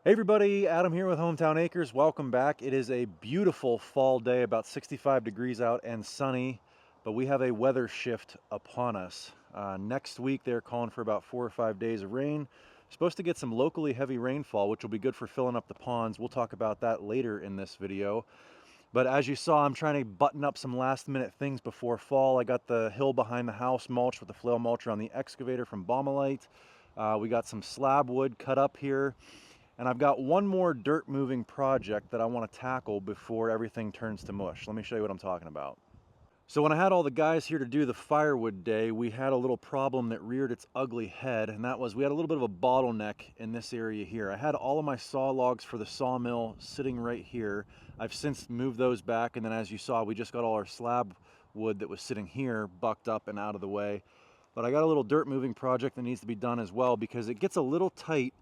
Hey everybody, Adam here with Hometown Acres. Welcome back. It is a beautiful fall day, about 65 degrees out and sunny, but we have a weather shift upon us. Next week they're calling for about 4 or 5 days of rain. Supposed to get some locally heavy rainfall, which will be good for filling up the ponds. We'll talk about that later in this video. But as you saw, I'm trying to button up some last minute things before fall. I got the hill behind the house mulched with the Flail mulcher on the excavator from Baumalight. We got some slab wood cut up here. And I've got one more dirt moving project that I want to tackle before everything turns to mush. Let me show you what I'm talking about. So when I had all the guys here to do the firewood day, we had a little problem that reared its ugly head, and that was we had a little bit of a bottleneck in this area here. I had all of my saw logs for the sawmill sitting right here. I've since moved those back, and then as you saw, we just got all our slab wood that was sitting here bucked up and out of the way. But I got a little dirt moving project that needs to be done as well because it gets a little tight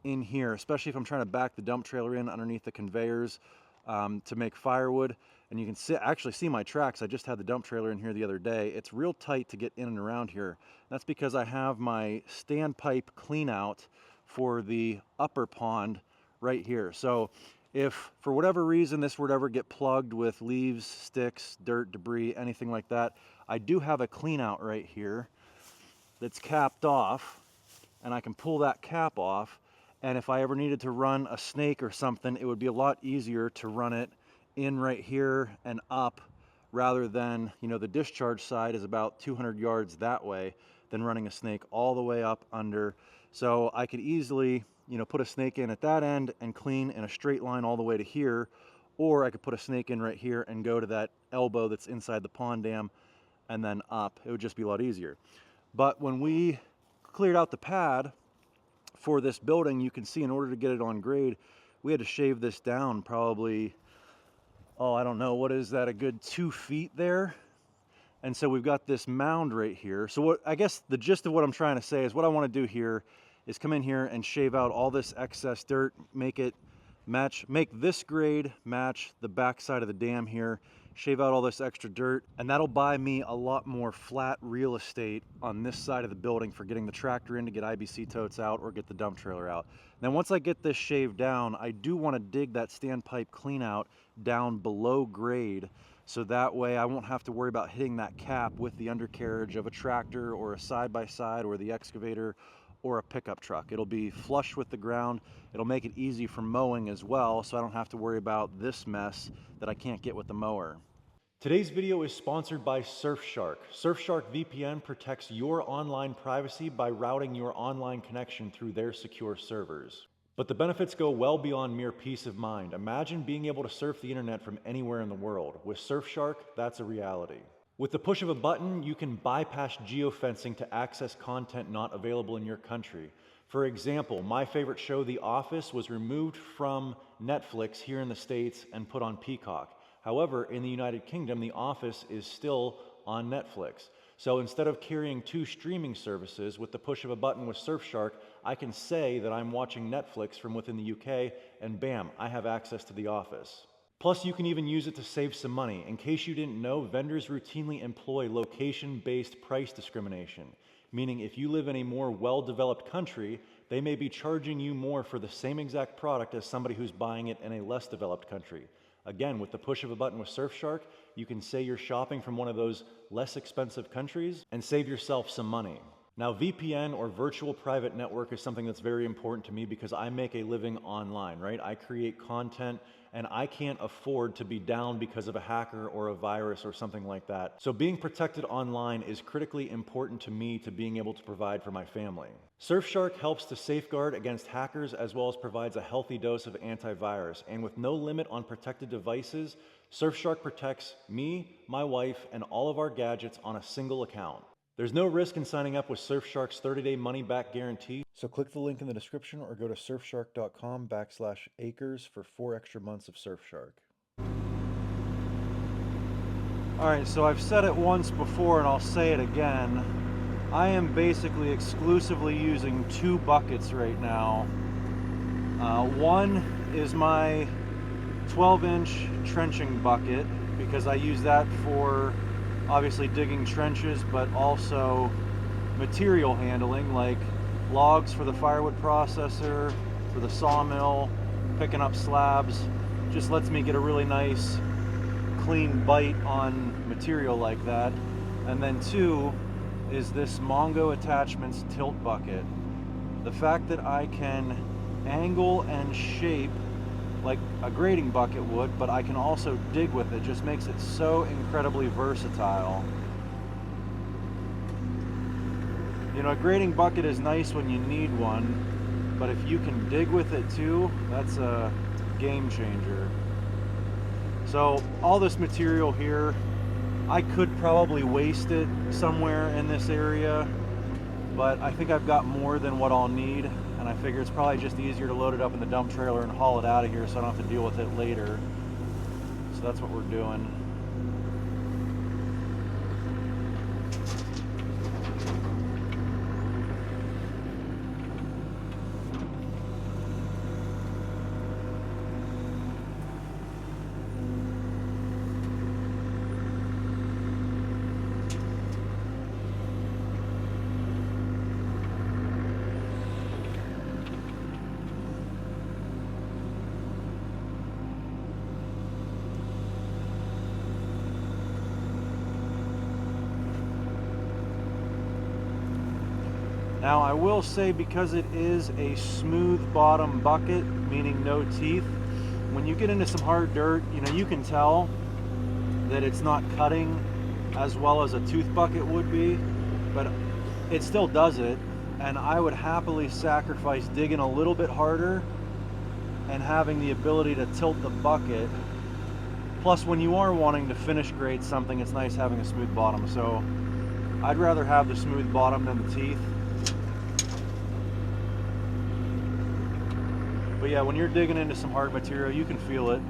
in here, especially if I'm trying to back the dump trailer in underneath the conveyors to make firewood. And you can actually see my tracks. I just had the dump trailer in here the other day. It's real tight to get in and around here. That's because I have my standpipe clean out for the upper pond right here. So if for whatever reason this were to ever get plugged with leaves, sticks, dirt, debris, anything like that, I do have a clean out right here that's capped off, and I can pull that cap off. And if I ever needed to run a snake or something, it would be a lot easier to run it in right here and up rather than, the discharge side is about 200 yards that way than running a snake all the way up under. So I could easily, put a snake in at that end and clean in a straight line all the way to here, or I could put a snake in right here and go to that elbow that's inside the pond dam and then up. It would just be a lot easier. But when we cleared out the pad for this building, you can see in order to get it on grade, we had to shave this down probably, I don't know, what is that, a good 2 feet there? And so we've got this mound right here. So I guess the gist of what I'm trying to say is what I want to do here is come in here and shave out all this excess dirt, make this grade match the back side of the dam here, shave out all this extra dirt, and that'll buy me a lot more flat real estate on this side of the building for getting the tractor in to get IBC totes out or get the dump trailer out. Then once I get this shaved down, I do want to dig that standpipe clean out down below grade, so that way I won't have to worry about hitting that cap with the undercarriage of a tractor or a side-by-side or the excavator or a pickup truck. It'll be flush with the ground. It'll make it easy for mowing as well, so I don't have to worry about this mess that I can't get with the mower. Today's video is sponsored by Surfshark. Surfshark VPN protects your online privacy by routing your online connection through their secure servers. But the benefits go well beyond mere peace of mind. Imagine being able to surf the internet from anywhere in the world. With Surfshark, that's a reality. With the push of a button, you can bypass geofencing to access content not available in your country. For example, my favorite show, The Office, was removed from Netflix here in the States and put on Peacock. However, in the United Kingdom, The Office is still on Netflix. So instead of carrying 2 streaming services, with the push of a button with Surfshark, I can say that I'm watching Netflix from within the UK, and bam, I have access to The Office. Plus, you can even use it to save some money. In case you didn't know, vendors routinely employ location-based price discrimination, meaning if you live in a more well-developed country, they may be charging you more for the same exact product as somebody who's buying it in a less developed country. Again, with the push of a button with Surfshark, you can say you're shopping from one of those less expensive countries and save yourself some money. Now, VPN or virtual private network is something that's very important to me because I make a living online, right? I create content and I can't afford to be down because of a hacker or a virus or something like that. So being protected online is critically important to me to being able to provide for my family. Surfshark helps to safeguard against hackers as well as provides a healthy dose of antivirus. And with no limit on protected devices, Surfshark protects me, my wife, and all of our gadgets on a single account. There's no risk in signing up with Surfshark's 30-day money-back guarantee. So click the link in the description or go to surfshark.com/acres for 4 extra months of Surfshark. All right, so I've said it once before and I'll say it again. I am basically exclusively using 2 buckets right now. One is my 12-inch trenching bucket because I use that for obviously digging trenches, but also material handling like logs for the firewood processor, for the sawmill, picking up slabs. Just lets me get a really nice clean bite on material like that. And then 2 is this Mongo Attachments tilt bucket. The fact that I can angle and shape like a grading bucket would, but I can also dig with it, just makes it so incredibly versatile. You know, a grading bucket is nice when you need one, but if you can dig with it too, that's a game changer. So all this material here, I could probably waste it somewhere in this area, but I think I've got more than what I'll need, and I figure it's probably just easier to load it up in the dump trailer and haul it out of here so I don't have to deal with it later. So that's what we're doing. Now I will say, because it is a smooth bottom bucket, meaning no teeth, when you get into some hard dirt, you know, you can tell that it's not cutting as well as a tooth bucket would be, but it still does it, and I would happily sacrifice digging a little bit harder and having the ability to tilt the bucket. Plus, when you are wanting to finish grade something, it's nice having a smooth bottom, so I'd rather have the smooth bottom than the teeth. But yeah, when you're digging into some hard material, you can feel it.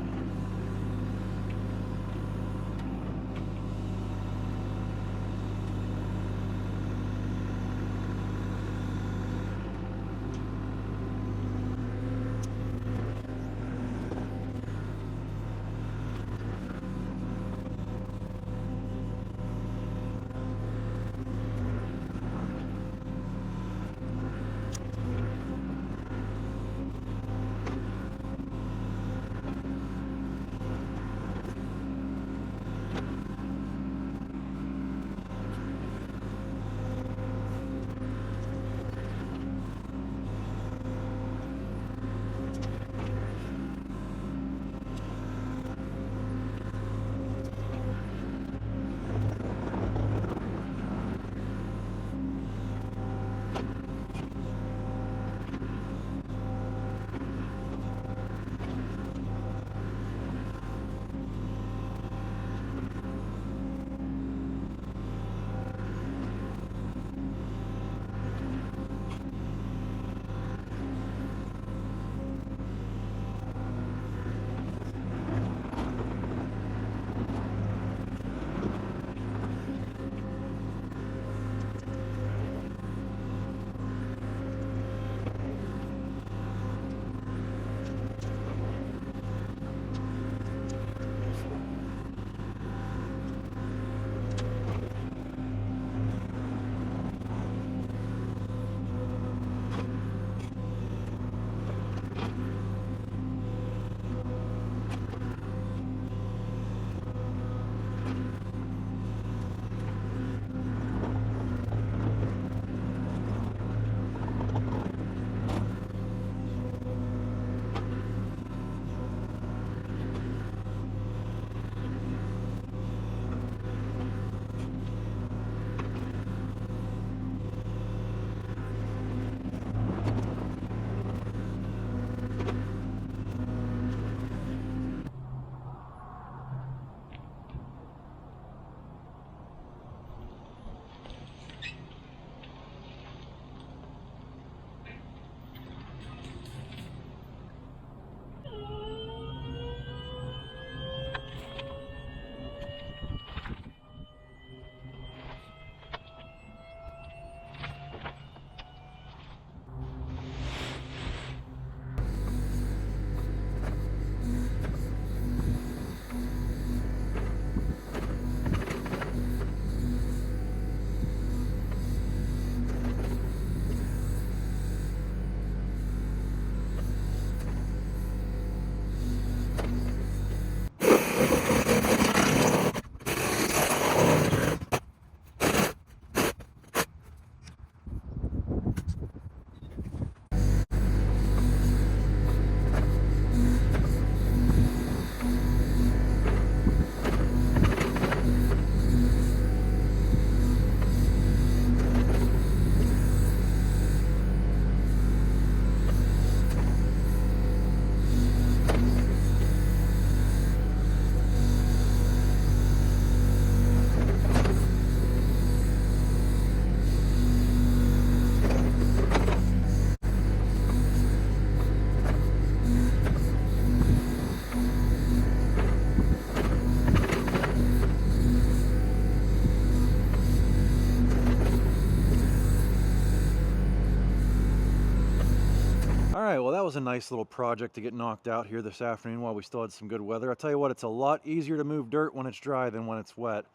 All right, well, that was a nice little project to get knocked out here this afternoon while we still had some good weather. I'll tell you what, it's a lot easier to move dirt when it's dry than when it's wet.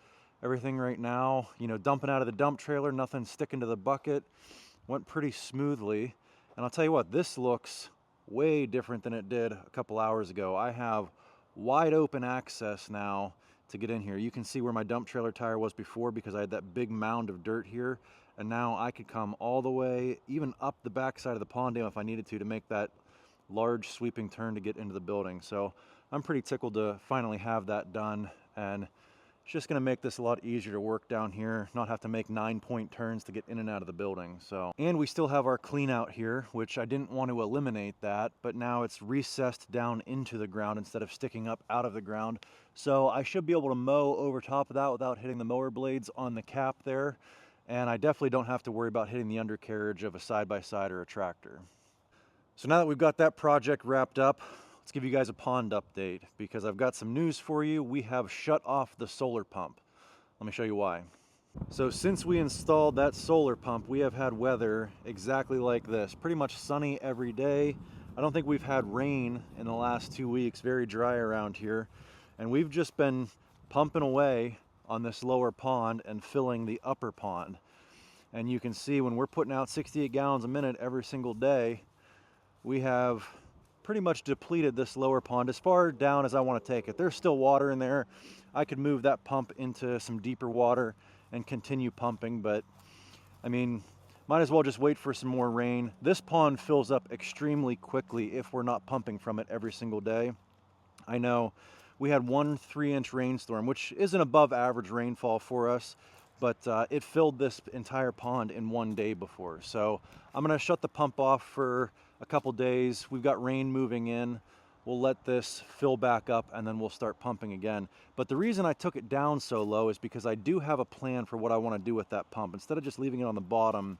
Everything right now, you know, dumping out of the dump trailer, nothing sticking to the bucket, went pretty smoothly. And I'll tell you what, this looks way different than it did a couple hours ago. I have wide open access now to get in here. You can see where my dump trailer tire was before because I had that big mound of dirt here. And now I could come all the way, even up the backside of the pond dam if I needed to make that large sweeping turn to get into the building. So I'm pretty tickled to finally have that done, and it's just going to make this a lot easier to work down here, not have to make 9-point turns to get in and out of the building. So, and we still have our clean out here, which I didn't want to eliminate that, but now it's recessed down into the ground instead of sticking up out of the ground. So I should be able to mow over top of that without hitting the mower blades on the cap there. And I definitely don't have to worry about hitting the undercarriage of a side-by-side or a tractor. So now that we've got that project wrapped up, let's give you guys a pond update because I've got some news for you. We have shut off the solar pump. Let me show you why. So since we installed that solar pump, we have had weather exactly like this. Pretty much sunny every day. I don't think we've had rain in the last 2 weeks, very dry around here. And we've just been pumping away on this lower pond and filling the upper pond. And you can see when we're putting out 68 gallons a minute every single day, we have pretty much depleted this lower pond as far down as I want to take it. There's still water in there. I could move that pump into some deeper water and continue pumping, but I mean, might as well just wait for some more rain. This pond fills up extremely quickly if we're not pumping from it every single day. I know we had one 3-inch rainstorm, which isn't above average rainfall for us, but it filled this entire pond in 1 day before. So I'm gonna shut the pump off for a couple days. We've got rain moving in. We'll let this fill back up and then we'll start pumping again. But the reason I took it down so low is because I do have a plan for what I want to do with that pump. Instead of just leaving it on the bottom,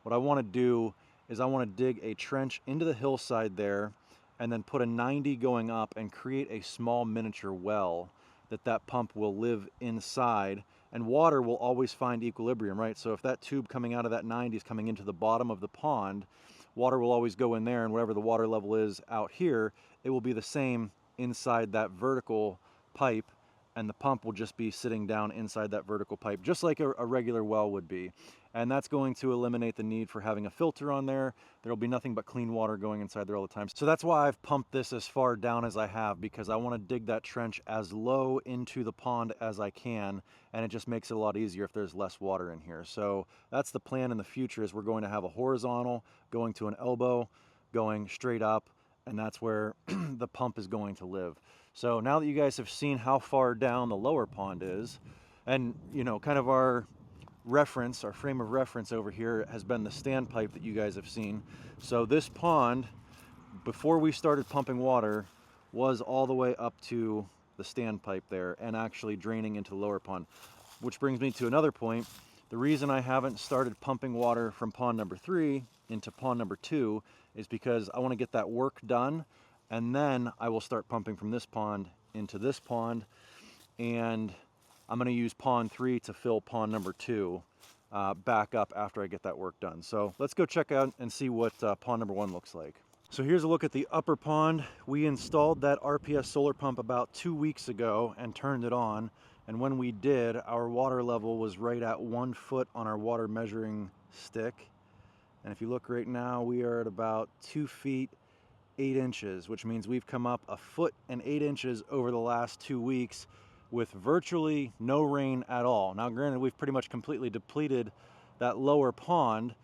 what I want to do is I want to dig a trench into the hillside there and then put a 90 going up and create a small miniature well that pump will live inside, and water will always find equilibrium, right? So if that tube coming out of that 90 is coming into the bottom of the pond, water will always go in there, and whatever the water level is out here, it will be the same inside that vertical pipe, and the pump will just be sitting down inside that vertical pipe, just like a regular well would be. And that's going to eliminate the need for having a filter on there. There'll be nothing but clean water going inside there all the time. So that's why I've pumped this as far down as I have, because I want to dig that trench as low into the pond as I can, and it just makes it a lot easier if there's less water in here. So that's the plan in the future, is we're going to have a horizontal going to an elbow, going straight up, and that's where the pump is going to live. So now that you guys have seen how far down the lower pond is, and you know, kind of our reference, our frame of reference over here has been the standpipe that you guys have seen. So this pond, before we started pumping water, was all the way up to the standpipe there and actually draining into the lower pond. Which brings me to another point. The reason I haven't started pumping water from pond number 3 into pond number 2 is because I want to get that work done, and then I will start pumping from this pond into this pond, and I'm going to use pond 3 to fill pond number 2 back up after I get that work done. So let's go check out and see what pond number 1 looks like. So here's a look at the upper pond. We installed that RPS solar pump about 2 weeks ago and turned it on. And when we did, our water level was right at 1 foot on our water measuring stick. And if you look right now, we are at about 2 feet 8 inches, which means we've come up 1 foot and 8 inches over the last 2 weeks with virtually no rain at all. Now granted, we've pretty much completely depleted that lower pond,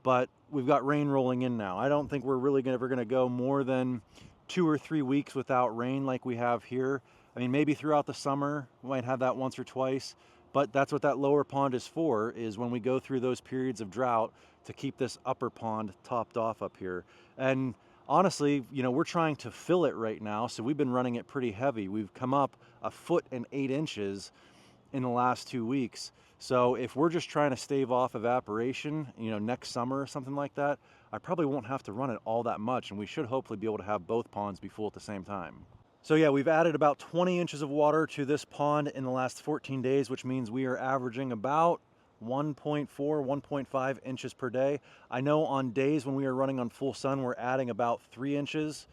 but we've got rain rolling in now. I don't think we're really ever gonna go more than 2 or 3 weeks without rain like we have here. I mean, maybe throughout the summer, we might have that once or twice, but that's what that lower pond is for, is when we go through those periods of drought to keep this upper pond topped off up here. And honestly, you know, we're trying to fill it right now, so we've been running it pretty heavy. We've come up 1 foot and 8 inches in the last 2 weeks. So if we're just trying to stave off evaporation, you know, next summer or something like that, I probably won't have to run it all that much, and we should hopefully be able to have both ponds be full at the same time. So yeah, we've added about 20 inches of water to this pond in the last 14 days, which means we are averaging about 1.4, 1.5 inches per day. I know on days when we are running on full sun, we're adding about 3 inches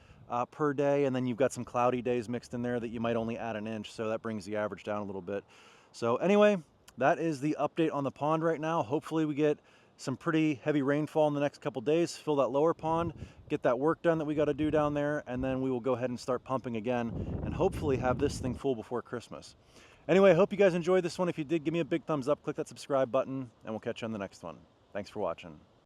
per day, and then you've got some cloudy days mixed in there that you might only add an inch, so that brings the average down a little bit. So anyway, that is the update on the pond right now. Hopefully we get some pretty heavy rainfall in the next couple days, fill that lower pond, get that work done that we got to do down there, and then we will go ahead and start pumping again and hopefully have this thing full before Christmas. Anyway, I hope you guys enjoyed this one. If you did, give me a big thumbs up, click that subscribe button, and we'll catch you on the next one. Thanks for watching.